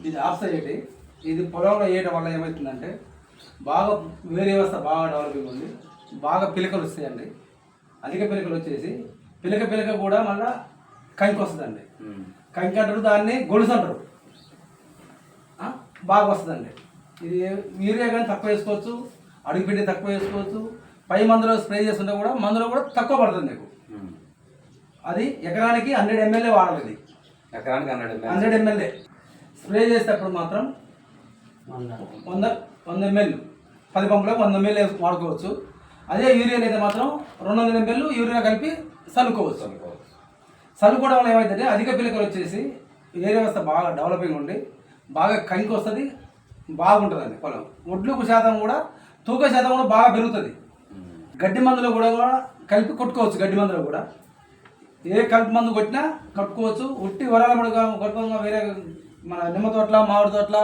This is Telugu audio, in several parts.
ఇది ఆఫ్ సైడ్. ఇది పొలంలో వేయడం వల్ల ఏమవుతుందంటే బాగా వేరే వ్యవస్థ బాగా డెవలపింగ్ ఉంది, బాగా పిలకలు వస్తాయండి. అధిక పిలకలు వచ్చేసి పిలక కూడా మళ్ళీ కంకి వస్తుందండి. కంకి అంటారు, దాన్ని గొలుసు అంటారు, బాగా వస్తుందండి. ఇది యూరియా కానీ తక్కువ వేసుకోవచ్చు, అడుగు పెట్టి తక్కువ వేసుకోవచ్చు. పై మందులో స్ప్రే చేస్తుంటే కూడా మందులో కూడా తక్కువ పడుతుంది మీకు. అది ఎకరానికి 100 ml వాడాలి. ఇది ఎకరానికి 100 ml స్ప్రే చేసేటప్పుడు మాత్రం 100 ml 10 పంపులకు 100 ml వాడుకోవచ్చు. అదే యూరియా అయితే మాత్రం 200 ml యూరియా కలిపి చల్లుకోవచ్చు. చల్లుకోవడం వల్ల ఏమవుతుందంటే అధిక పిలకలు వచ్చేసి ఏ వ్యవస్థ బాగా డెవలపింగ్ ఉండి బాగా కంకి వస్తుంది, బాగుంటుందండి పొలం. ఒడ్లు శాతం కూడా తూక శాతం కూడా బాగా పెరుగుతుంది. గడ్డి మందులో కూడా కలిపి కొట్టుకోవచ్చు. గడ్డి మందులో కూడా ఏ కలుపు మందు కొట్టినా కట్టుకోవచ్చు. ఉట్టి వరాల కొట్టుకోగా వేరే మన నిమ్మ తోటల మామిడి తోటల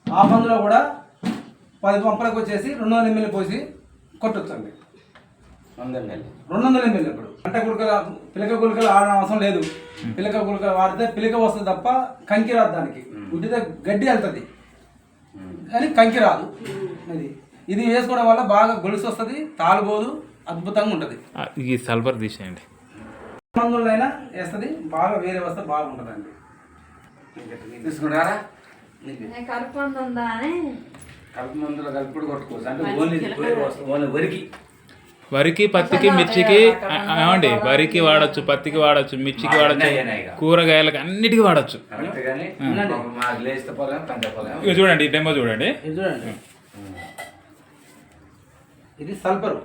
ఆ మందులో కూడా 10 పంపలకు వచ్చేసి 200 ml పోసి కొట్టొచ్చు అండి. 200 ml. ఇప్పుడు పంట పిలక గుళికలు ఆడడం అవసరం లేదు. పిలక గుళికలు వాడితే పిలక వస్తుంది తప్ప కంకి రాదు. దానికి ఉట్టితే గడ్డి వెళ్తుంది కానీ కంకి రాదు. ఇది వేసుకోవడం వల్ల బాగా గొలుసు వస్తుంది, తాలుబోదు, అద్భుతంగా ఉంటుంది. ఈ సల్ఫర్ తీసేయండి. మందులైనా వేస్తుంది, బాగా వేరే వస్తే బాగుంటుందండి. తీసుకుంటారా? కలుపు మందు ఉందా అని కలుపు మందులో కలిపి కొట్టుకోవచ్చు. అంటే వరికి, పత్తికి, మిర్చికి ఏమండి, వరికి వాడచ్చు, పత్తికి వాడచ్చు, మిర్చికి వాడచ్చు, కూరగాయలకి అన్నిటికీ వాడచ్చు. ఇక చూడండి, ఈ డెమో చూడండి. ఇది సల్ఫరు.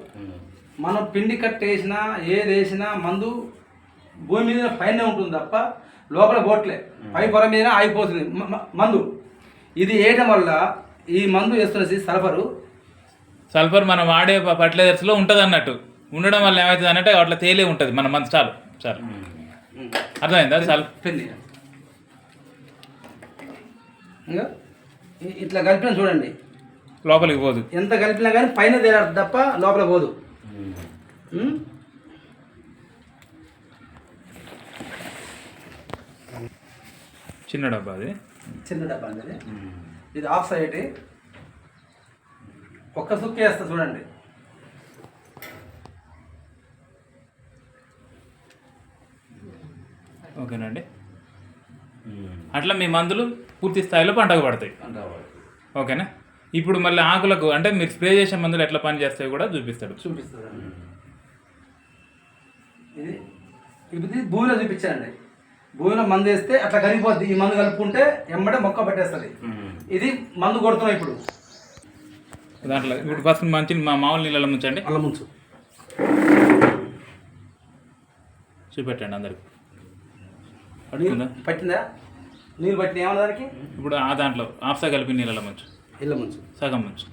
మనం పిండి కట్టేసినా ఏది వేసినా మందు భూమి మీద పైన ఉంటుంది తప్ప లోపల పోట్లే, పై పొర మీద ఆగిపోతుంది మందు. ఇది వేయడం వల్ల ఈ మందు వేస్తున్నది సల్ఫర్ మనం వాడే ఫర్టిలైజర్స్లో ఉంటుంది అన్నట్టు. ఉండడం వల్ల ఏమవుతుంది అన్నట్టు అట్లా తేలే ఉంటుంది మన మందు. చాలు అర్థమైందా? పిండి ఇంకా ఇట్లా కలిపినా చూడండి, లోపలికి పోదు. ఎంత కలిపినా కానీ పైన తేలాడు తప్ప లోపల పోదు. చిన్న డబ్బా, అది చిన్న డబ్బా అండి. ఇది ఆఫ్ సైడ్. ఒక్క సుక్క వేస్తా చూడండి. ఓకేనండి. అట్లా మీ మందులు పూర్తి స్థాయిలో పంటకు పడతాయి. ఓకేనా? ఇప్పుడు మళ్ళీ ఆకులకు అంటే మీరు స్ప్రే చేసే మందులు ఎట్లా పని చేస్తాయో కూడా చూపిస్తాడు. ఇది భూమిలో చూపించానండి. భూమిలో మందు వేస్తే అట్లా కరిగిపోద్ది. ఈ మందు కలుపుకుంటే ఎమ్మడే మొక్క పట్టేస్తుంది. ఇది మందు కొడుతున్నాం ఇప్పుడు. దాంట్లో ఇప్పుడు ఫస్ట్ మంచి మామూలు నీళ్ళలో ముంచండి. అలా ముంచు చూపెట్టండి అందరికి. పట్టిందా? నీళ్ళు పట్టిన ఏమన్నా దానికి? ఇప్పుడు ఆ దాంట్లో ఆఫ్సా కలిపి నీళ్ళలో ముంచు. ఇళ్ళ ముంచు, సగం ముంచు,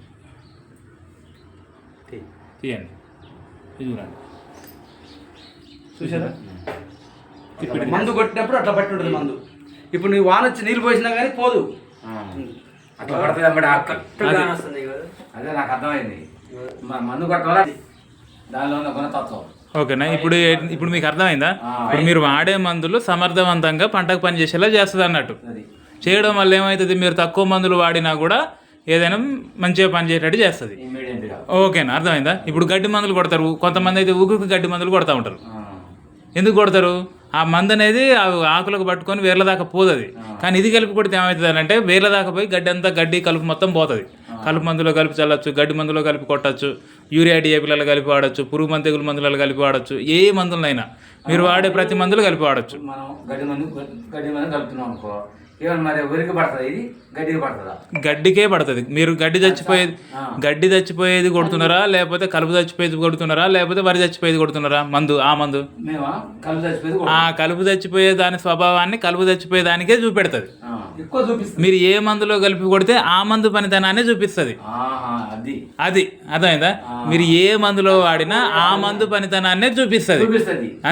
తీయండి. ఇది చూడండి, చూసారా? మందు కొట్టినప్పుడు అట్లా పట్టి ఉంటుంది మందు. ఇప్పుడు నీ వాన వచ్చి నీళ్ళు పోసినా కానీ పోదు, అట్లా పడుతుంది. అదే నాకు అర్థమైంది. మందు కొట్టాలా దానిలో ఉన్న గుణతత్వం. ఓకేనా? ఇప్పుడు మీకు అర్థమైందా? ఇప్పుడు మీరు వాడే మందులు సమర్థవంతంగా పంటకు పనిచేసేలా చేస్తుంది అన్నట్టు. చేయడం వల్ల ఏమవుతుంది, మీరు తక్కువ మందులు వాడినా కూడా ఏదైనా మంచిగా పనిచేసేటట్టు చేస్తుంది. ఓకేనా? అర్థమైందా? ఇప్పుడు గడ్డి మందులు కొడతారు కొంతమంది, అయితే ఊరికి గడ్డి మందులు కొడతా ఉంటారు. ఎందుకు కొడతారు? ఆ మందు అనేది ఆకులకు పట్టుకొని వేర్ల దాకా పోతుంది. కానీ ఇది కలిపి కొడితే ఏమవుతుంది అంటే వేర్ల దాకా పోయి గడ్డి అంతా గడ్డి కలుపు మొత్తం పోతుంది. కలుపు మందులో కలిపి చల్లచ్చు, గడ్డి మందులో కలిపి కొట్టచ్చు, యూరియా డిఏపీలలో కలిపి వాడచ్చు, పురుగు మందు తెగులు మందులలో కలిపి వాడచ్చు. ఏ మందులైనా మీరు వాడే ప్రతి మందులు కలిపి వాడచ్చు. మనం గడ్డి మందు కలుపుతున్నాం అనుకో, మరి ఊరికి పడుతుంది, ఇది గడ్డికి పడుతుందా? గడ్డికే పడుతుంది. మీరు గడ్డి చచ్చిపోయేది కొడుతున్నారా, లేకపోతే కలుపు చచ్చిపోయేది కొడుతున్నారా, లేకపోతే వరి చచ్చిపోయేది కొడుతున్నారా? మందు ఆ మందు కలుపు చచ్చిపోయే దాని స్వభావాన్ని కలుపు చచ్చిపోయే దానికే చూపెడుతుంది. మీరు ఏ మందులో కలిపి కొడితే ఆ మందు పనితనాన్ని చూపిస్తుంది. అది అర్థమైందా? మీరు ఏ మందులో వాడినా ఆ మందు పనితనాన్నే చూపిస్తుంది.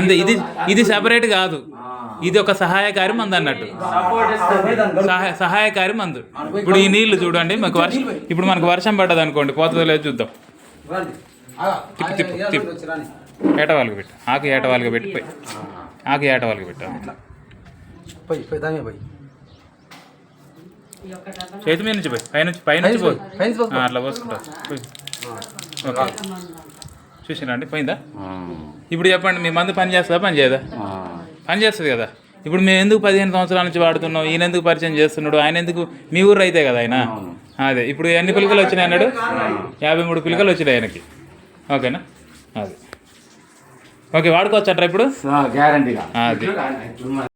అంతే. ఇది సెపరేట్ కాదు, ఇది ఒక సహాయకారి మందు అన్నట్టు. సహాయకారి మందు. ఇప్పుడు ఈ నీళ్లు చూడండి, ఇప్పుడు మనకు వర్షం పడ్డది అనుకోండి, పోతుందో లేదు చూద్దాం. తిప్పు ఏటవాళ్ళకి పెట్టు, ఆకు ఏటవాళ్ళకి పెట్టి పోయి ఆకు ఏటవాళ్ళకి పెట్టు. చేతి మీద నుంచి పోయి పైనుంచి పోయి పైనుంచి పోసుకో. అట్లా పోసుకుంటా పోయి. ఓకే చూసినండి పోయిందా? ఇప్పుడు చెప్పండి, మీ మందు పని చేస్తుందా పని చేయదా? పని చేస్తుంది కదా. ఇప్పుడు మేము ఎందుకు 15 సంవత్సరాల నుంచి వాడుతున్నాం, ఈయన ఎందుకు పరిచయం చేస్తున్నాడు, ఆయన ఎందుకు, మీ ఊరు అయితే కదా ఆయన. అదే ఇప్పుడు ఎన్ని పిలకలు వచ్చినాయి అన్నాడు? 53 పిలకలు వచ్చినాయి ఆయనకి. ఓకేనా? అది ఓకే, వాడుకోవచ్చు అంటారా ఇప్పుడు? గ్యారంటీగా అది